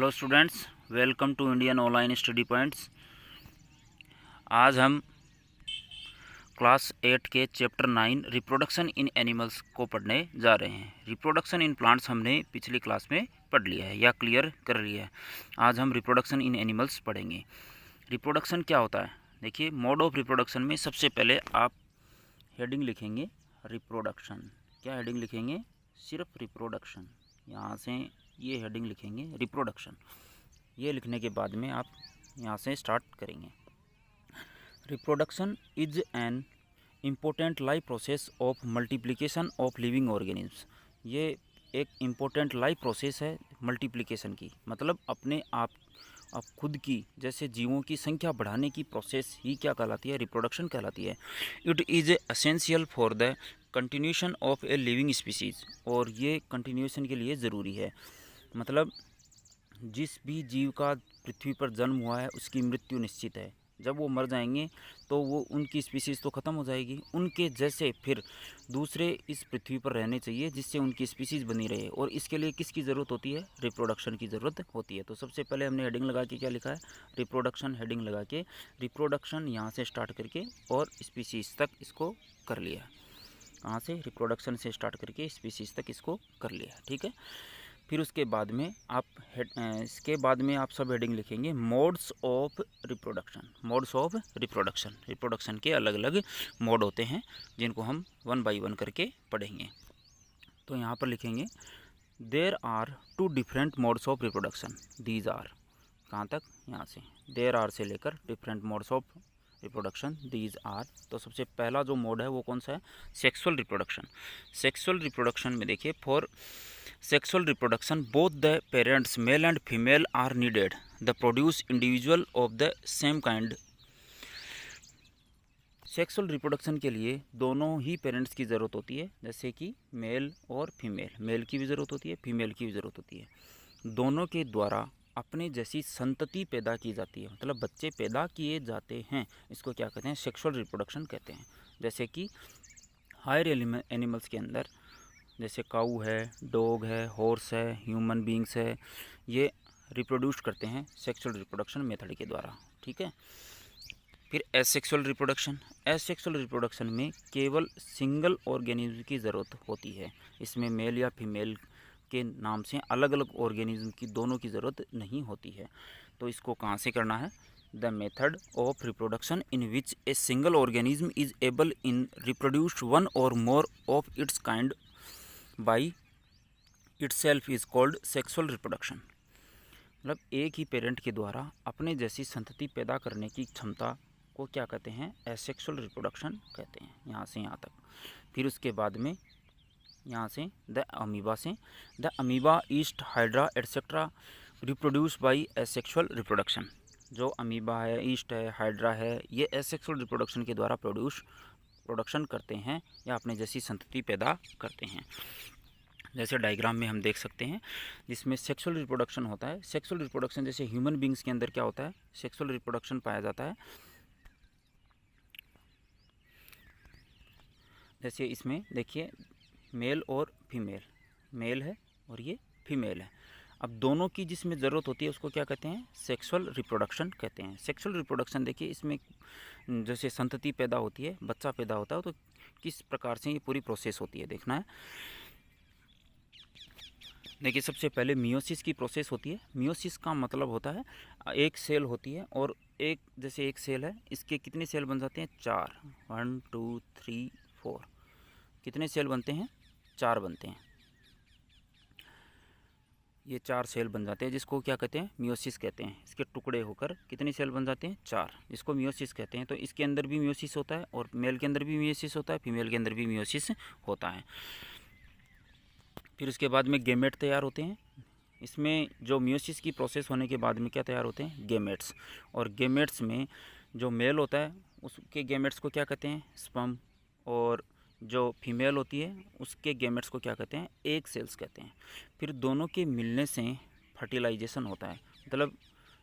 Hello students, welcome to Indian online study points. आज हम class 8 के चैप्टर 9 रिप्रोडक्शन इन एनिमल्स को पढ़ने जा रहे हैं। रिप्रोडक्शन इन प्लांट्स हमने पिछली क्लास में पढ़ लिया है या क्लियर कर लिया है। आज हम रिप्रोडक्शन इन एनिमल्स पढ़ेंगे। रिप्रोडक्शन क्या होता है? देखिए, मोड ऑफ रिप्रोडक्शन में सबसे पहले आप हेडिंग लिखेंगे रिप्रोडक्शन। क्या हेडिंग लिखेंगे? सिर्फ रिप्रोडक्शन। यहाँ से ये हेडिंग लिखेंगे रिप्रोडक्शन। ये लिखने के बाद में आप यहाँ से स्टार्ट करेंगे। Reproduction is an important life process of multiplication of living organisms. ये एक इम्पोर्टेंट लाइफ प्रोसेस है मल्टीप्लिकेशन की, मतलब अपने आप खुद की जैसे जीवों की संख्या बढ़ाने की प्रोसेस ही क्या कहलाती है? रिप्रोडक्शन कहलाती है। It is essential for the continuation of a living species. और ये कंटिन्यूशन के लिए ज़रूरी है, मतलब जिस भी जीव का पृथ्वी पर जन्म हुआ है उसकी मृत्यु निश्चित है। जब वो मर जाएंगे तो वो उनकी स्पीसीज़ तो ख़त्म हो जाएगी, उनके जैसे फिर दूसरे इस पृथ्वी पर रहने चाहिए जिससे उनकी स्पीसीज़ बनी रहे। और इसके लिए किसकी ज़रूरत होती है? रिप्रोडक्शन की ज़रूरत होती है। तो सबसे पहले हमने हेडिंग लगा के क्या लिखा है? रिप्रोडक्शन। हेडिंग लगा के रिप्रोडक्शन यहाँ से स्टार्ट करके और स्पीसीज़ तक इसको कर लिया। कहाँ से? रिप्रोडक्शन से स्टार्ट करके स्पीसीज़ तक इसको कर लिया, ठीक है। फिर उसके बाद में आप इसके बाद में आप सब हेडिंग लिखेंगे modes of reproduction. Modes of reproduction, reproduction के अलग अलग मोड होते हैं जिनको हम 1 बाय 1 करके पढ़ेंगे। तो यहाँ पर लिखेंगे there are 2 different modes of reproduction. These are, कहाँ तक? यहाँ से देयर आर से लेकर different modes of reproduction, these are. तो सबसे पहला जो मोड है वो कौन सा है? Sexual reproduction. सेक्सुअल रिप्रोडक्शन में देखिए, for sexual reproduction both the parents male and female are needed the produce individual of the same kind. Sexual reproduction के लिए दोनों ही पेरेंट्स की ज़रूरत होती है, जैसे कि मेल और फीमेल। मेल की भी ज़रूरत होती है, फीमेल की भी ज़रूरत होती है। दोनों के द्वारा अपने जैसी संतति पैदा की जाती है, मतलब बच्चे पैदा किए जाते हैं। इसको क्या कहते हैं? सेक्सुअल रिप्रोडक्शन कहते हैं। जैसे कि हायर एनिमल्स के अंदर जैसे काऊ है, डॉग है, हॉर्स है, ह्यूमन बींग्स है, ये रिप्रोड्यूस करते हैं सेक्सुअल रिप्रोडक्शन मेथड के द्वारा, ठीक है। फिर एसेक्सुअल रिप्रोडक्शन। एसेक्सुअल रिप्रोडक्शन में केवल सिंगल ऑर्गेनिज्म की ज़रूरत होती है। इसमें मेल या फीमेल के नाम से अलग अलग ऑर्गेनिज्म की दोनों की ज़रूरत नहीं होती है। तो इसको कहाँ से करना है? The method of reproduction in which a single organism is able in reproduce one or more of its kind by itself is called sexual reproduction. मतलब एक ही पेरेंट के द्वारा अपने जैसी संतति पैदा करने की क्षमता को क्या कहते हैं? एसेक्सुअल रिप्रोडक्शन कहते हैं। यहाँ से यहाँ तक। फिर उसके बाद में यहाँ से the amoeba east hydra etcetera reproduce by asexual reproduction. जो अमीबा है, ईस्ट है, हाइड्रा है, ये एसेक्सुअल रिप्रोडक्शन के द्वारा प्रोडक्शन करते हैं या अपने जैसी संतति पैदा करते हैं। जैसे डायग्राम में हम देख सकते हैं जिसमें सेक्सुअल रिप्रोडक्शन होता है। सेक्सुअल रिप्रोडक्शन जैसे ह्यूमन बींग्स के अंदर क्या होता है? सेक्सुअल रिप्रोडक्शन पाया जाता है। जैसे इसमें देखिए मेल और फीमेल, मेल है और ये फीमेल है। अब दोनों की जिसमें ज़रूरत होती है उसको क्या कहते हैं? सेक्सुअल रिप्रोडक्शन कहते हैं। सेक्सुअल रिप्रोडक्शन देखिए, इसमें जैसे संतति पैदा होती है, बच्चा पैदा होता है, तो किस प्रकार से ये पूरी प्रोसेस होती है देखना है। देखिए, सबसे पहले मियोसिस की प्रोसेस होती है। मियोसिस का मतलब होता है एक सेल होती है और जैसे एक सेल है, इसके कितने सेल बन जाते हैं? 4। 1 2 3 4। कितने सेल बनते हैं? 4 बनते हैं। ये 4 सेल बन जाते हैं, जिसको क्या कहते हैं? मियोसिस कहते हैं। इसके टुकड़े होकर कितने सेल बन जाते हैं? 4, जिसको मियोसिस कहते हैं। तो इसके अंदर भी मियोसिस होता है और मेल के अंदर भी मियोसिस होता है, फीमेल के अंदर भी मियोसिस होता है। फिर उसके बाद में गेमेट तैयार होते हैं। इसमें जो मियोसिस की प्रोसेस होने के बाद में क्या तैयार होते हैं? गेमेट्स। और गेमेट्स में जो मेल होता है उसके गेमेट्स को क्या कहते हैं? स्पर्म। और जो फीमेल होती है उसके गेमेट्स को क्या कहते हैं? एग सेल्स कहते हैं। फिर दोनों के मिलने से फर्टिलाइजेशन होता है, मतलब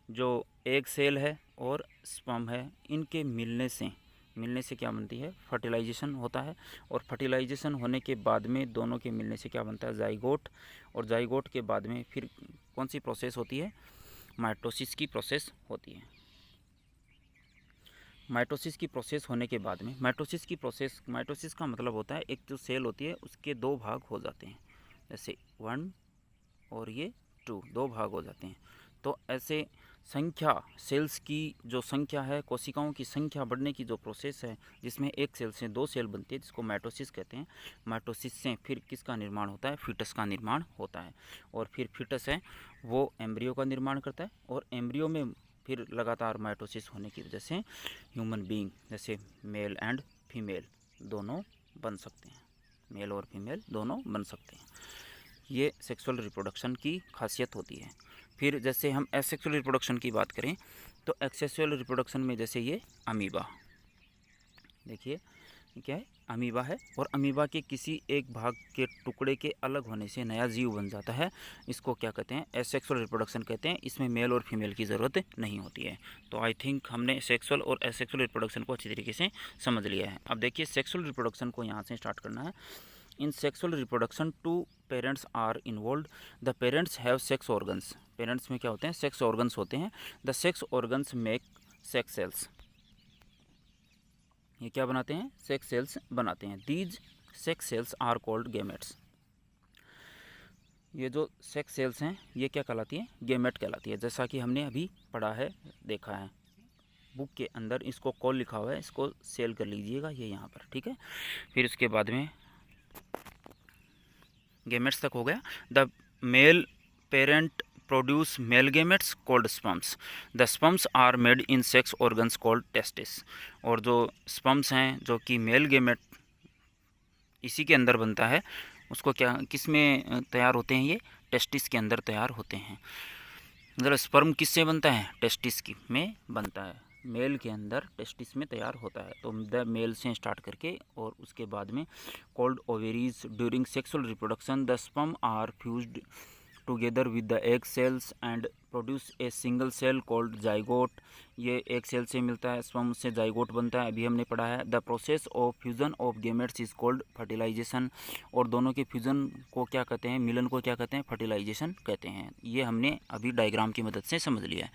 जो एग सेल है और स्पर्म है, इनके मिलने से मिलने से क्या बनती है, फर्टिलाइजेशन होता है। और फर्टिलाइजेशन होने के बाद में दोनों के मिलने से क्या बनता है, जाइगोट। और जाइगोट के बाद में फिर कौन सी प्रोसेस होती है, माइटोसिस की प्रोसेस होती है। माइटोसिस की प्रोसेस होने के बाद में, माइटोसिस का मतलब होता है एक जो सेल होती है उसके दो भाग हो जाते हैं, जैसे 1 और ये 2, दो भाग हो जाते हैं। तो ऐसे संख्या, सेल्स की जो संख्या है, कोशिकाओं की संख्या बढ़ने की जो प्रोसेस है, जिसमें एक सेल से 2 सेल बनती है, जिसको माइटोसिस कहते हैं। माइटोसिस से फिर किसका निर्माण होता है, फीटस का निर्माण होता है। और फिर फीटस है वो एम्ब्रियो का निर्माण करता है। और एम्ब्रियो में फिर लगातार माइटोसिस होने की वजह से ह्यूमन बीइंग, जैसे मेल एंड फीमेल दोनों बन सकते हैं, मेल और फीमेल दोनों बन सकते हैं। ये सेक्सुअल रिप्रोडक्शन की खासियत होती है। फिर जैसे हम एसेक्सुअल रिप्रोडक्शन की बात करें तो एसेक्सुअल रिप्रोडक्शन में जैसे ये अमीबा, देखिए क्या है, अमीबा है। और अमीबा के किसी एक भाग के टुकड़े के अलग होने से नया जीव बन जाता है। इसको क्या कहते हैं, एसेक्सुअल रिप्रोडक्शन कहते हैं। इसमें मेल और फीमेल की ज़रूरत नहीं होती है। तो आई थिंक हमने सेक्सुअल और एसेक्सुअल रिप्रोडक्शन को अच्छी तरीके से समझ लिया है। अब देखिए सेक्सुअल रिप्रोडक्शन को यहाँ से स्टार्ट करना है। In sexual reproduction 2 parents are involve. The parents have sex organs. Parents में क्या होते हैं, सेक्स ऑर्गन्स होते हैं। The sex organs make sex cells. ये क्या बनाते हैं, सेक्स सेल्स बनाते हैं। These sex cells are called gametes. ये जो सेक्स सेल्स हैं ये क्या कहलाती हैं, गैमेट कहलाती है। जैसा कि हमने अभी पढ़ा है, देखा है बुक के अंदर, इसको कॉल लिखा हुआ है, इसको सेल कर लीजिएगा ये यहाँ पर, ठीक है। फिर उसके बाद में गैमेट्स तक हो गया। The male parent produce male gametes called sperms. The sperms are made in sex organs called testis. और जो स्पर्म्स हैं जो कि मेल गैमेट इसी के अंदर बनता है, उसको क्या, किस में तैयार होते हैं, ये टेस्टिस के अंदर तैयार होते हैं। मतलब स्पर्म किससे बनता है, टेस्टिस की में बनता है, मेल के अंदर टेस्टिस में तैयार होता है। तो द मेल से स्टार्ट करके और उसके बाद में called ovaries during sexual reproduction the sperm are fused together with the egg cells and produce a single cell called zygote. ये एक सेल से मिलता है, स्पर्म से जाइगोट बनता है, अभी हमने पढ़ा है। The process of fusion of gametes is called fertilisation. और दोनों के फ्यूजन को क्या कहते हैं, मिलन को क्या कहते हैं, फर्टिलाइजेशन कहते हैं। ये हमने अभी डायग्राम की मदद से समझ लिया है।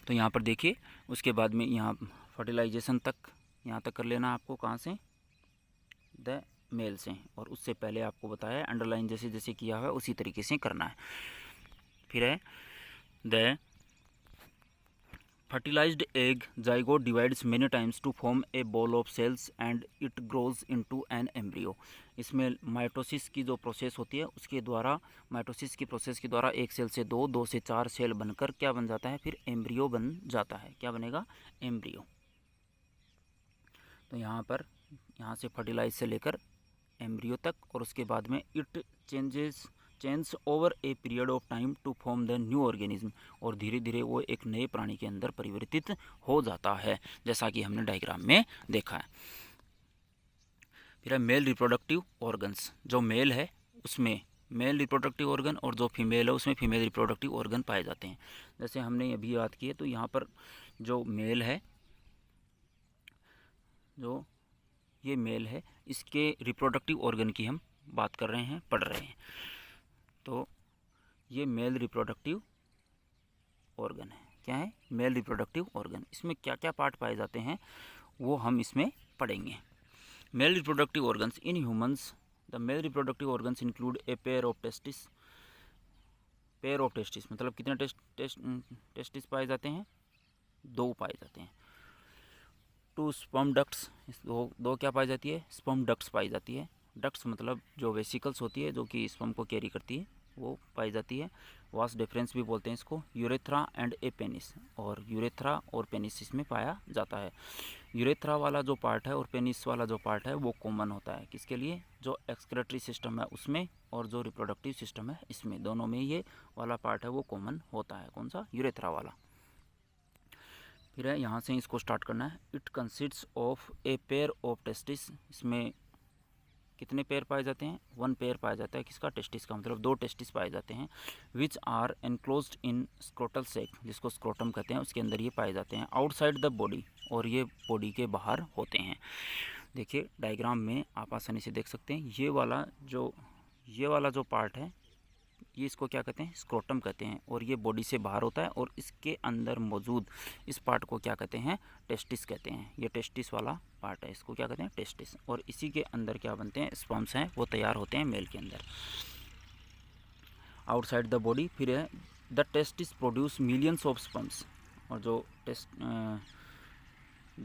तो यहाँ पर देखिए उसके बाद में यहाँ फर्टिलाइजेशन तक, यहाँ तक कर लेना आपको, कहाँ से, द मेल से। और उससे पहले आपको बताया अंडरलाइन जैसे जैसे किया हुआ है उसी तरीके से करना है। फिर है the fertilised egg zygote divides many times to form a ball of cells and it grows into an embryo. इसमें माइटोसिस की जो प्रोसेस होती है उसके द्वारा, माइटोसिस की प्रोसेस के द्वारा एक सेल से 2, 2 से 4 सेल बनकर क्या बन जाता है, फिर एम्ब्रियो बन जाता है। क्या बनेगा, एम्ब्रियो। तो यहाँ पर, यहाँ से फर्टिलाइज से लेकर एम्ब्रियो तक, और उसके बाद में it change over a period of time to form the new organism. और धीरे धीरे वो एक नए प्राणी के अंदर परिवर्तित हो जाता है, जैसा कि हमने डायग्राम में देखा है। फिर है मेल रिप्रोडक्टिव ऑर्गन्स। जो मेल है उसमें मेल रिप्रोडक्टिव ऑर्गन, और जो फीमेल है उसमें फीमेल रिप्रोडक्टिव ऑर्गन पाए जाते हैं। जैसे हमने अभी याद किए तो यहाँ पर जो मेल है, जो ये मेल है, इसके रिप्रोडक्टिव ऑर्गन की हम बात कर रहे हैं, पढ़ रहे हैं। तो ये मेल रिप्रोडक्टिव ऑर्गन है। क्या है, मेल रिप्रोडक्टिव ऑर्गन। इसमें क्या क्या पार्ट पाए जाते हैं वो हम इसमें पढ़ेंगे। Male reproductive organs in humans, the male reproductive organs include A pair of testis. Pair of testis मतलब कितने टेस्टिस पाए जाते हैं, 2 पाए जाते हैं। 2 स्पर्म डक्ट्स, दो क्या पाई जाती है, स्पर्म डक्ट्स पाई जाती है। डक्ट्स मतलब जो वेसिकल्स होती है जो कि स्पर्म को कैरी करती है वो पाई जाती है। वास डिफरेंस भी बोलते हैं इसको। यूरेथ्रा एंड ए पेनिस, और यूरेथ्रा और पेनिस इसमें पाया जाता है। यूरेथ्रा वाला जो पार्ट है और पेनिस वाला जो पार्ट है वो कॉमन होता है किसके लिए, जो एक्सक्रेटरी सिस्टम है उसमें, और जो रिप्रोडक्टिव सिस्टम है इसमें, दोनों में ये वाला पार्ट है वो कॉमन होता है। कौन सा, यूरेथ्रा वाला। फिर है यहाँ से इसको स्टार्ट करना है। It consists of A pair of testis. इसमें कितने पेयर पाए जाते हैं? 1 पेयर पाया जाता है। किसका? टेस्टिस का, मतलब 2 टेस्टिस पाए जाते हैं। Which are enclosed in scrotal sac, जिसको स्क्रोटम कहते हैं, उसके अंदर ये पाए जाते हैं। आउटसाइड द बॉडी, और ये बॉडी के बाहर होते हैं। देखिए डायग्राम में आप आसानी से देख सकते हैं, ये वाला जो पार्ट है, ये इसको क्या कहते हैं? स्क्रोटम कहते हैं, और ये बॉडी से बाहर होता है, और इसके अंदर मौजूद इस पार्ट को क्या कहते हैं? टेस्टिस कहते हैं। ये टेस्टिस वाला पार्ट है, इसको क्या कहते हैं? टेस्टिस। और इसी के अंदर क्या बनते हैं? स्पर्म्स हैं, वो तैयार होते हैं मेल के अंदर। आउटसाइड द बॉडी, फिर है the testis produce millions of sperms, और जो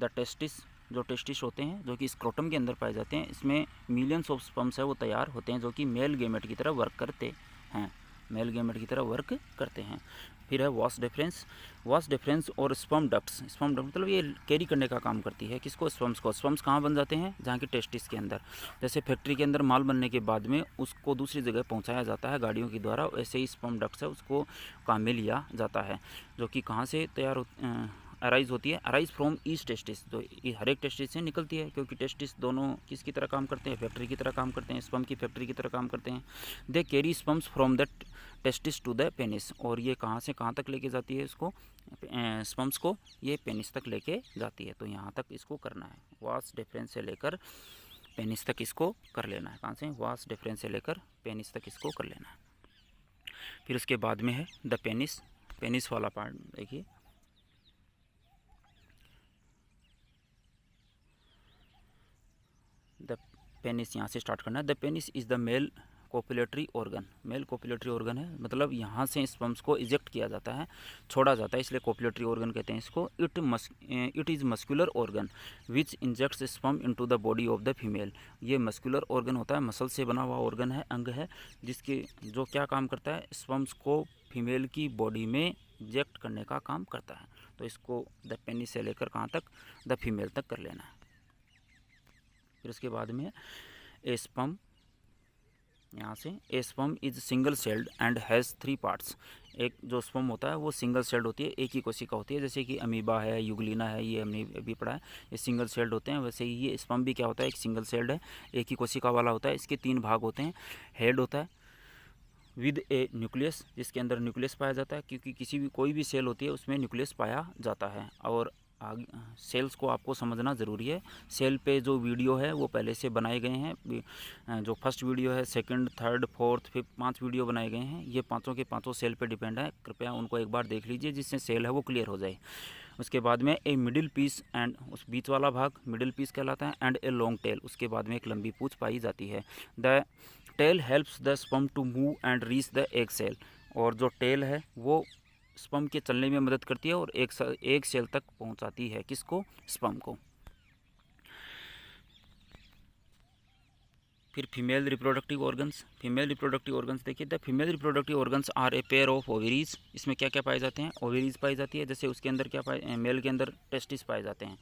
टेस्टिस होते हैं, जो कि स्क्रोटम के अंदर पाए जाते हैं, इसमें मिलियंस ऑफ स्पर्म्स है, वो तैयार होते हैं, जो कि मेल गेमेट की तरह वर्क करते हैं, मेल गेमेट की तरह वर्क करते हैं। फिर है वास डिफरेंस और स्पर्म डक्ट्स मतलब ये कैरी करने का काम करती है। किसको? स्पर्म्स को। स्पर्म्स कहाँ बन जाते हैं? जहाँ की टेस्टिस के अंदर। जैसे फैक्ट्री के अंदर माल बनने के बाद में उसको दूसरी जगह पहुँचाया जाता है गाड़ियों के द्वारा, ऐसे ही स्पर्म डक्ट्स है, उसको काम में लिया जाता है, जो कि कहाँ से तैयार अराइज होती है? Arise from each testis. तो ये हर एक टेस्टिस से निकलती है, क्योंकि टेस्टिस दोनों किसकी तरह काम करते हैं? फैक्ट्री की तरह काम करते हैं, स्पर्म की फैक्ट्री की तरह काम करते हैं। They carry sperms from the testis to the penis, और ये कहाँ से कहाँ तक लेके जाती है इसको? स्पर्म्स को ये पेनिस तक लेके जाती है। तो यहाँ तक इसको करना है, वास डिफरेंस से लेकर पेनिस तक इसको कर लेना है। कहाँ से? वास डिफरेंस से लेकर पेनिस तक इसको कर लेना है। फिर उसके बाद में है द पेनिस वाला पार्ट। देखिए द पेनिस, यहाँ से स्टार्ट करना है। The penis is the male copulatory organ. Male copulatory organ है, मतलब यहाँ से स्पर्म्स को इजेक्ट किया जाता है, छोड़ा जाता है, इसलिए कोपुलेटरी ऑर्गन कहते हैं इसको। It is muscular organ which injects sperm into the body of the female. ये मस्कुलर ऑर्गन होता है, मसल से बना हुआ ऑर्गन है, अंग है, जिसके जो क्या काम करता है? स्पर्म्स को फीमेल की बॉडी में इंजेक्ट करने का काम करता है। तो इसको द पेनिस से लेकर कहाँ तक? द फीमेल तक कर लेना है। फिर उसके बाद में ए स्पर्म, यहाँ से a sperm is single celled and has 3 parts. एक जो स्पर्म होता है वो सिंगल सेल्ड होती है, एक ही कोशिका होती है, जैसे कि अमीबा है, यूग्लिना है, ये हमने अभी पढ़ा है, ये सिंगल सेल्ड होते हैं। वैसे ही ये स्पर्म भी क्या होता है? एक सिंगल सेल्ड है, एक ही कोशिका वाला होता है। इसके 3 भाग होते हैं। हेड होता है विद ए न्यूक्लियस, जिसके अंदर न्यूक्लियस पाया जाता है, क्योंकि कोई भी सेल होती है उसमें न्यूक्लियस पाया जाता है। और सेल्स को आपको समझना ज़रूरी है। सेल पे जो वीडियो है वो पहले से बनाए गए हैं, जो फर्स्ट वीडियो है, second, third, fourth, fifth, 5 video बनाए गए हैं। ये पाँचों के पाँचों सेल पे डिपेंड है, कृपया उनको एक बार देख लीजिए, जिससे सेल है वो क्लियर हो जाए। उसके बाद में ए मिडिल पीस, एंड उस बीच वाला भाग मिडिल पीस कहलाता है, एंड ए लॉन्ग टेल, उसके बाद में एक लंबी पूँछ पाई जाती है। The tail helps the sperm to move and reach the egg cell, और जो टेल है वो स्पर्म के चलने में मदद करती है और एक सेल तक पहुंचाती है। किसको? स्पर्म को। फिर फीमेल रिप्रोडक्टिव ऑर्गन्स देखिए, the female reproductive organs are a pair of ovaries. इसमें क्या क्या पाए जाते हैं? ओवरीज पाई जाती है, जैसे उसके अंदर क्या पाए, मेल के अंदर टेस्टिस पाए जाते हैं।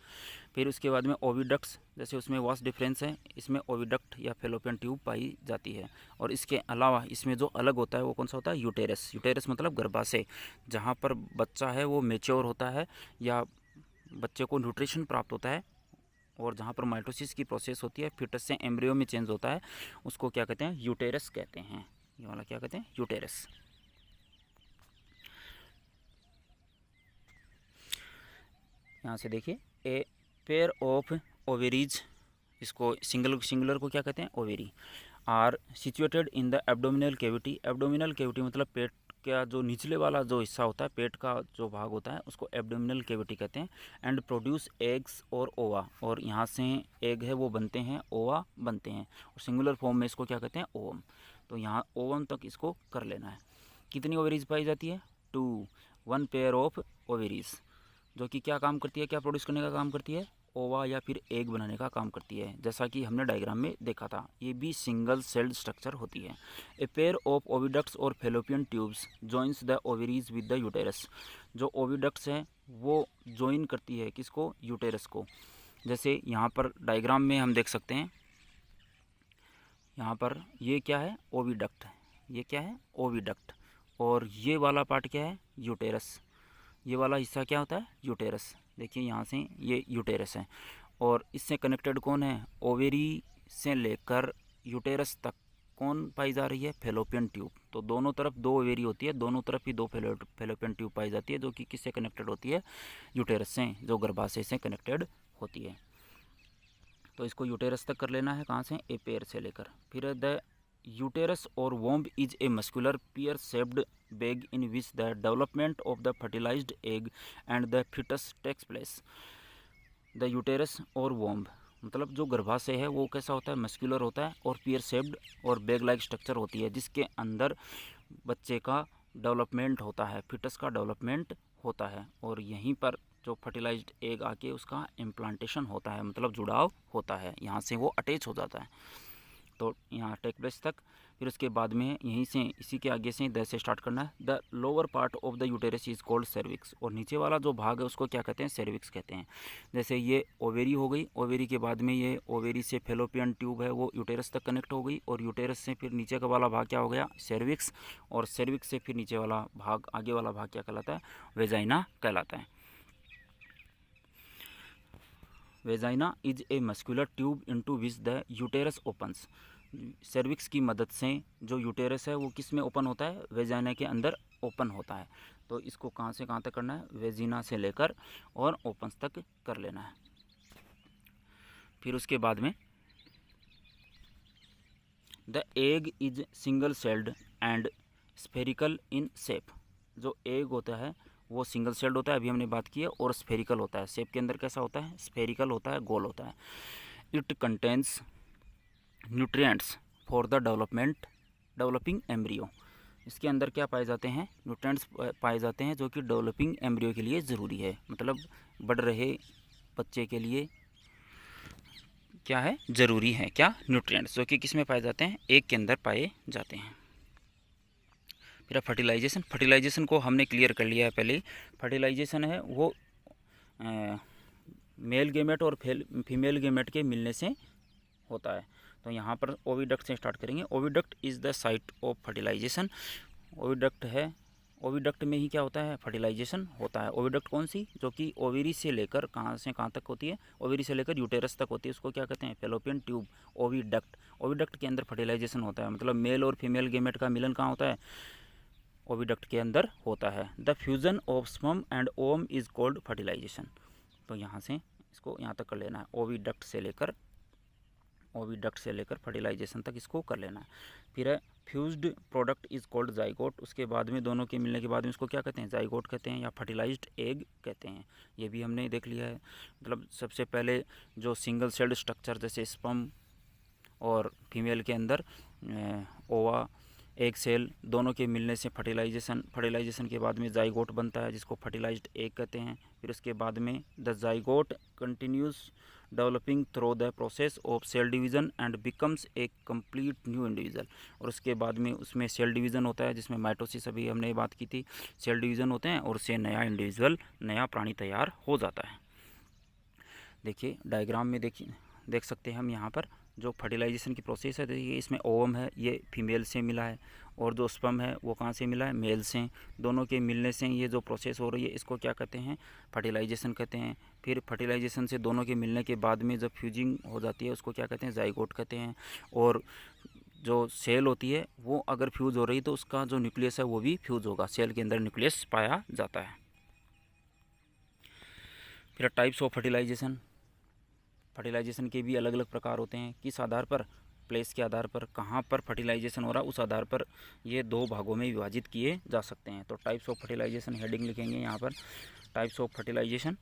फिर उसके बाद में ओविडक्ट्स, जैसे उसमें वास डिफरेंस है, इसमें ओविडक्ट या फेलोपियन ट्यूब पाई जाती है। और इसके अलावा इसमें जो अलग होता है वो कौन सा होता है? यूटेरस मतलब गर्भाशय, जहाँ पर बच्चा है वो मेच्योर होता है या बच्चे को न्यूट्रिशन प्राप्त होता है, और जहाँ पर माइटोसिस की प्रोसेस होती है, फिटस से एम्ब्रियो में चेंज होता है, उसको क्या कहते हैं? यूटेरस कहते हैं। ये वाला क्या कहते हैं? यूटेरस। यहाँ से देखिए, ए पेयर ऑफ ओवेरीज, इसको सिंगुलर को क्या कहते हैं? Ovary, are situated in the abdominal cavity. Abdominal cavity मतलब पेट का जो निचले वाला जो हिस्सा होता है, पेट का जो भाग होता है, उसको एब्डोमिनल कैविटी कहते हैं। एंड प्रोड्यूस एग्स और ओवा, और यहाँ से एग है वो बनते हैं, ओवा बनते हैं, और सिंगुलर फॉर्म में इसको क्या कहते हैं? ओवम। तो यहाँ ओवम तक इसको कर लेना है। कितनी ओवेरीज पाई जाती है? 2, 1 पेयर ऑफ ओवेरीज, जो कि क्या काम करती है? क्या प्रोड्यूस करने का काम करती है? ओवा या फिर एग बनाने का काम करती है, जैसा कि हमने डायग्राम में देखा था। ये भी सिंगल सेल्ड स्ट्रक्चर होती है। ए पेयर ऑफ ओविडक्ट्स और fallopian tubes joins the ovaries with the uterus. जो ओविडक्ट्स हैं वो जॉइन करती है किसको? यूटेरस को। जैसे यहाँ पर डायग्राम में हम देख सकते हैं, यहाँ पर ये क्या है? ओविडक्ट। ये क्या है? ओविडक्ट। और ये वाला पार्ट क्या है? यूटेरस। ये वाला हिस्सा क्या होता है? यूटेरस। देखिए यहाँ से ये यूटेरस है, और इससे कनेक्टेड कौन है? ओवेरी से लेकर यूटेरस तक कौन पाई जा रही है? Fallopian tube. तो दोनों तरफ दो ओवेरी होती है, दोनों तरफ ही दो फेलोपियन ट्यूब पाई जाती है, जो कि किससे कनेक्टेड होती है? यूटेरस से, जो गर्भाशय से कनेक्टेड होती है। तो इसको यूटेरस तक कर लेना है, कहाँ से? ए पेयर से लेकर। फिर द यूटेरस और womb is a muscular pear shaped bag in which the development of the fertilised egg and the foetus takes place. The uterus और वोम्ब मतलब जो गर्भाशय है वो कैसा होता है? मस्कुलर होता है और पियर शेप्ड और बैग लाइक स्ट्रक्चर होती है, जिसके अंदर बच्चे का डेवलपमेंट होता है, फिटस का डेवलपमेंट होता है, और यहीं पर जो फर्टिलाइज्ड एग आके उसका इम्प्लांटेशन होता है, मतलब जुड़ाव होता है, यहाँ से वो अटैच हो जाता है। तो यहाँ टेक प्लेस तक। फिर उसके बाद में यहीं से, इसी के आगे से द से स्टार्ट करना है। The lower part of the uterus is called cervix, और नीचे वाला जो भाग है उसको क्या कहते हैं? सर्विक्स कहते हैं। जैसे ये ओवेरी हो गई, ओवेरी के बाद में ये ओवेरी से फेलोपियन ट्यूब है वो यूटेरस तक कनेक्ट हो गई, और यूटेरस से फिर नीचे का वाला भाग क्या हो गया? सर्विक्स, और सर्विक्स से फिर नीचे वाला भाग, आगे वाला भाग क्या कहलाता है? वेजाइना कहलाता है। Vagina is a muscular tube into which the uterus opens. Cervix की मदद से जो यूटेरस है वो किस में ओपन होता है? वेजाइना के अंदर ओपन होता है। तो इसको कहाँ से कहाँ तक करना है? वेजिना से लेकर और ओपन्स तक कर लेना है। फिर उसके बाद में the egg is single celled and spherical in shape. जो एग होता है वो सिंगल सेल्ड होता है, अभी हमने बात की है, और स्फेरिकल होता है। शेप के अंदर कैसा होता है? स्फेरिकल होता है, गोल होता है। It contains nutrients for the developing embryo. इसके अंदर क्या पाए जाते हैं? न्यूट्रिएंट्स पाए जाते हैं जो कि डेवलपिंग एम्ब्रियो के लिए ज़रूरी है, मतलब बढ़ रहे बच्चे के लिए क्या है? ज़रूरी है। क्या? न्यूट्रिएंट्स, जो कि किस में पाए जाते हैं? एग के अंदर पाए जाते हैं। फिर फर्टिलाइजेशन। फर्टिलाइजेशन को हमने क्लियर कर लिया है पहले। फर्टिलाइजेशन है वो मेल गेमेट और फीमेल गेमेट के मिलने से होता है। तो यहाँ पर ओविडक्ट से स्टार्ट करेंगे। Oviduct is the site of fertilisation. Oviduct है, ओविडक्ट में ही क्या होता है? फर्टिलाइजेशन होता है। ओविडक्ट कौन सी? जो कि ओवेरी से लेकर कहाँ से कहाँ तक होती है? ओवेरी से लेकर यूटेरस तक होती है, उसको क्या कहते हैं? Fallopian tube, oviduct. ओविडक्ट के अंदर फर्टिलाइजेशन होता है, मतलब मेल और फीमेल गेमेट का मिलन कहाँ होता है? ओविडक्ट के अंदर होता है। The fusion of sperm and ovum is called fertilisation. तो यहाँ से इसको यहाँ तक कर लेना है, ओविडक्ट से लेकर फर्टिलाइजेशन तक इसको कर लेना है। फिर है fused product is called zygote. उसके बाद में दोनों के मिलने के बाद में इसको क्या कहते हैं? जाइगोट कहते हैं या फर्टिलाइज्ड एग कहते हैं। ये भी हमने देख लिया है। मतलब सबसे पहले जो सिंगल सेल्ड स्ट्रक्चर जैसे स्पर्म और फीमेल के अंदर ओवा, एग सेल, दोनों के मिलने से फर्टिलाइजेशन के बाद में जाइगोट बनता है, जिसको फर्टिलाइज्ड एग कहते हैं। फिर उसके बाद में the zygote continues developing through the process of cell division and becomes a complete new individual. और उसके बाद में उसमें सेल डिवीज़न होता है, जिसमें माइटोसिस, अभी हमने बात की थी, सेल डिवीज़न होते हैं और उससे नया इंडिविजुअल, नया प्राणी तैयार हो जाता है। देखिए डायग्राम में देख सकते हैं हम यहाँ पर जो फर्टिलाइजेशन की प्रोसेस है। देखिए इसमें ओवम है, ये फीमेल से मिला है, और जो स्पर्म है वो कहाँ से मिला है? मेल से। दोनों के मिलने से ये जो प्रोसेस हो रही है इसको क्या कहते हैं? फर्टिलाइजेशन कहते हैं। फिर फर्टिलाइजेशन से दोनों के मिलने के बाद में जब फ्यूजिंग हो जाती है उसको क्या कहते हैं? जाइगोट कहते हैं। और जो सेल होती है वो अगर फ्यूज़ हो रही तो उसका जो न्यूक्लियस है वो भी फ्यूज़ होगा, सेल के अंदर न्यूक्लियस पाया जाता है। फिर टाइप्स ऑफ फर्टिलाइजेशन। फर्टिलाइजेशन के भी अलग अलग प्रकार होते हैं। किस आधार पर? प्लेस के आधार पर, कहाँ पर फर्टिलाइजेशन हो रहा है उस आधार पर ये दो भागों में विभाजित किए जा सकते हैं। तो टाइप्स ऑफ फर्टिलाइजेशन हेडिंग लिखेंगे यहाँ पर। टाइप्स ऑफ फर्टिलाइजेशन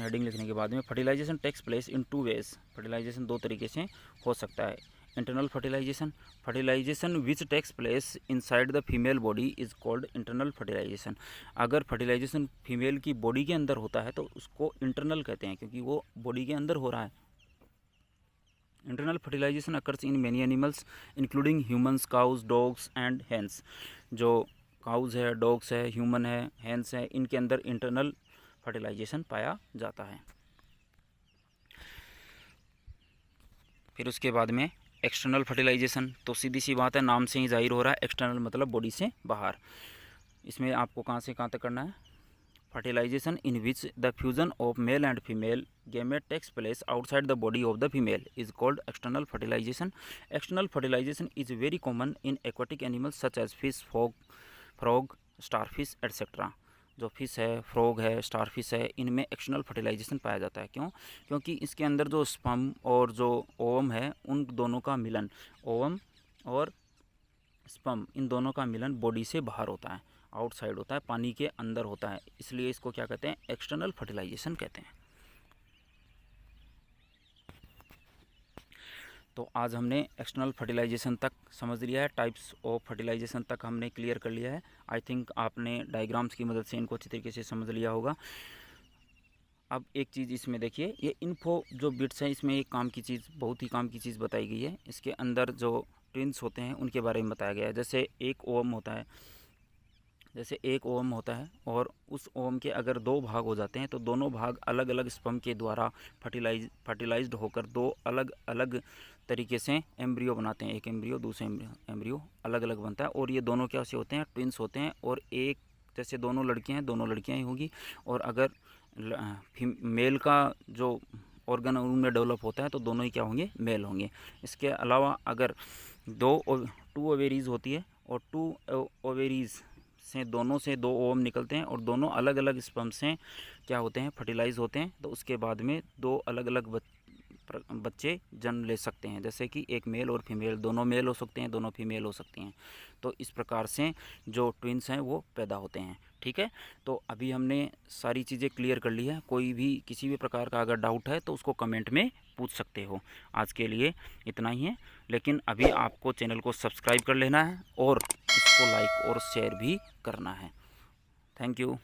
हेडिंग लिखने के बाद में fertilisation takes place in 2 ways. Fertilisation 2 तरीके से हो सकता है। Internal fertilisation which takes place inside the female body is called internal fertilisation. अगर फर्टिलाइजेशन फीमेल की बॉडी के अंदर होता है तो उसको इंटरनल कहते हैं, क्योंकि वो बॉडी के अंदर हो रहा है। Internal fertilisation occurs in many animals including humans, cows, dogs and hens. जो काउज है, डॉग्स है, ह्यूमन है, हैंस है, इनके अंदर इंटरनल फर्टिलाइजेशन पाया जाता है। फिर उसके बाद में एक्सटर्नल फर्टिलाइजेशन। तो सीधी सी बात है, नाम से ही जाहिर हो रहा है, एक्सटर्नल मतलब बॉडी से बाहर। इसमें आपको कहाँ से कहाँ तक करना है? fertilization in which the fusion of male and female gamete takes place outside the body of the female is called external fertilization. External fertilization is very common in aquatic animals such as fish, frog, starfish etc. जो fish है, frog है, starfish है, इनमें external fertilisation पाया जाता है। क्यों? क्योंकि इसके अंदर जो स्पर्म और जो ओवम है उन दोनों का मिलन, ओवम और स्पर्म इन दोनों का मिलन बॉडी से बाहर होता है, आउटसाइड होता है, पानी के अंदर होता है, इसलिए इसको क्या कहते हैं? एक्सटर्नल फर्टिलाइजेशन कहते हैं। तो आज हमने एक्सटर्नल फर्टिलाइजेशन तक समझ लिया है, टाइप्स ऑफ फर्टिलाइजेशन तक हमने क्लियर कर लिया है। आई थिंक आपने डायग्राम्स की मदद से इनको अच्छी तरीके से समझ लिया होगा। अब एक चीज़ इसमें देखिए, ये इन्फो जो बिट्स हैं इसमें एक काम की चीज़, बहुत ही काम की चीज़ बताई गई है। इसके अंदर जो ट्विन्स होते हैं उनके बारे में बताया गया है। जैसे एक ओवम होता है और उस ओवम के अगर दो भाग हो जाते हैं तो दोनों भाग अलग अलग स्पर्म के द्वारा फर्टिलाइज्ड होकर दो अलग अलग तरीके से एम्ब्रियो बनाते हैं। एक एम्ब्रियो दूसरे एम्ब्रियो अलग अलग बनता है और ये दोनों क्या से होते हैं? ट्विन्स होते हैं। और एक जैसे दोनों लड़कियां हैं, दोनों लड़कियां ही होगी। और अगर मेल का जो ऑर्गन उनमें डेवलप होता है तो दोनों ही क्या होंगे? मेल होंगे। इसके अलावा अगर टू ओवेरीज होती है और टू ओवेरीज से दो ओवम निकलते हैं और दोनों अलग अलग स्पर्म से क्या होते हैं? फर्टिलाइज होते हैं। तो उसके बाद में दो अलग अलग बच्चे जन्म ले सकते हैं। जैसे कि एक मेल और फीमेल, दोनों मेल हो सकते हैं, दोनों फीमेल हो सकती हैं। तो इस प्रकार से जो ट्विन्स हैं वो पैदा होते हैं। ठीक है, तो अभी हमने सारी चीज़ें क्लियर कर ली है। कोई भी किसी भी प्रकार का अगर डाउट है तो उसको कमेंट में पूछ सकते हो। आज के लिए इतना ही है, लेकिन अभी आपको चैनल को सब्सक्राइब कर लेना है और इसको लाइक और शेयर भी करना है। Thank you.